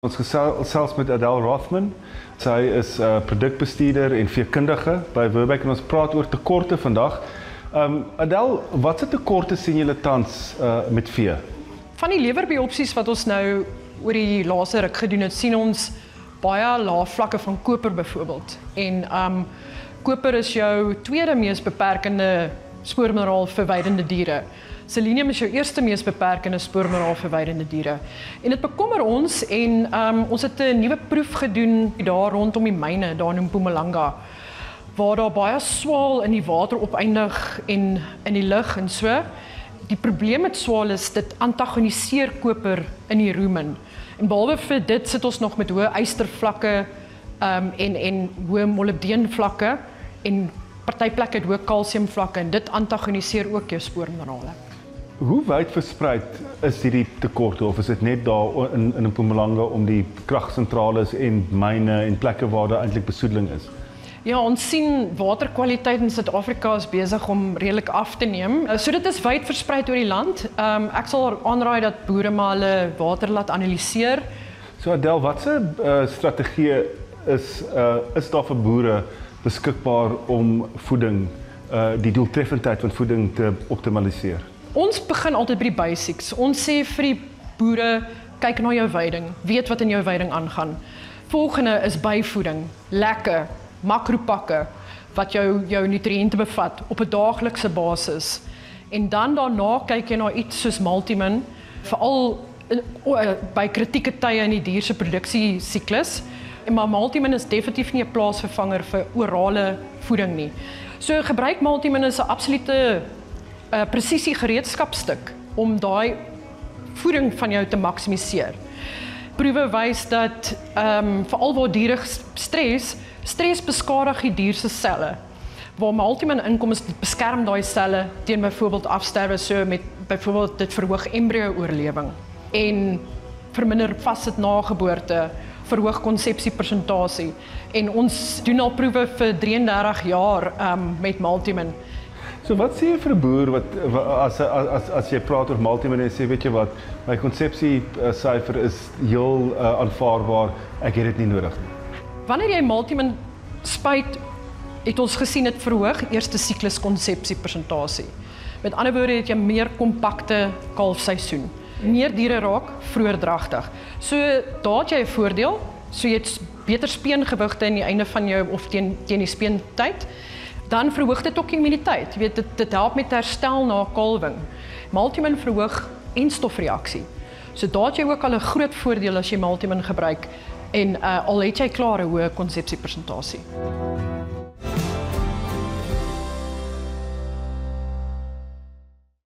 Ons gesels met Adele Rothman. Sy is produkbestuurder en veekundige by Virbac en ons praat oor tekorte vandag. Adele, watse tekorte sien julle tans met vee? Van die lewerbiopsies wat ons nou oor die laaste ruk gedoen het, sien ons baie lae vlakke van koper byvoorbeeld. En koper is jou tweede mees beperkende spoormineraal vir weidende diere. Selenium is jou eerste mees beperkende spoormineraal vir weidende diere. En dit bekommer ons en ons het 'n nuwe proef gedoen daar rondom die myne daar in Mpumalanga, waar daar baie swaal in die water opeindig en in die lug en so. Die probleem met swaal is dit antagoniseer koper in die rumen. En behalwe vir dit sit ons nog met hoë ystervlakke en hoë molibdeenvlakke en partyplekke het hoë kalsiumvlakke en dit antagoniseer ook jou spoorminerale. Hoe wyd verspreid is hierdie tekorte of is dit net daar in Mpumalanga om die kragsentrales en myne en plekke waar daar eintlik besoedeling is? Ja, ons sien waterkwaliteit in Suid-Afrika is besig om redelik af te neem. So dit is wyd verspreid oor die land. Ek sal aanraai dat boere maar hulle water laat analiseer. So Adele, watse strategie is daar vir boere beskikbaar om voeding, die doeltreffendheid van voeding te optimaliseer? Ons begin altyd by die basics. Ons sê vir die boere, kyk na jou veiding, weet wat in jou veiding aangaan. Volgende is byvoeding, lekke, makropakke, wat jou nutriënte bevat op 'n daaglikse basis. En dan daarna kyk jy na iets soos Multimin, veral by kritieke tye in die dier se produksiesiklus. Maar Multimin is definitief nie 'n plaasvervanger vir orale voeding nie. So gebruik Multimin is 'n absolute presisie gereedskapstuk om daai voeding van jou te maksimiseer. Proewe wys dat veral waar diere stres beskadig die dier se selle. Waar Multimin inkom is dit beskerm daai selle teen byvoorbeeld afsterwe, so met byvoorbeeld dit verhoog embrio-oorlewing en verminder vassit na geboorte, verhoog konsepsiepersentasie. En ons doen al proewe vir 33 jaar met Multimin. So wat sê jy vir 'n boer as jy praat oor Multimin en sê, weet jy wat, my konsepsiesyfer is heel aanvaarbaar, ek het dit nie nodig nie. Wanneer jy Multimin spuit, het ons gesien dit verhoog eerste siklus konsepsiepersentasie. Met ander woorde het jy meer kompakte kalfseisoen. Meer diere raak vroeër dragtig. So daar het jy 'n voordeel. So jy het beter speengewigte in die einde van jou of teen die speentyd. Dan verhoog dit ook immuniteit. Jy weet dit help met herstel na kalwing. Multimin verhoog enstofreaksie. So daar het jy ook al 'n groot voordeel as jy Multimin gebruik en al het jy klaar 'n hoë konsepsiepersentasie.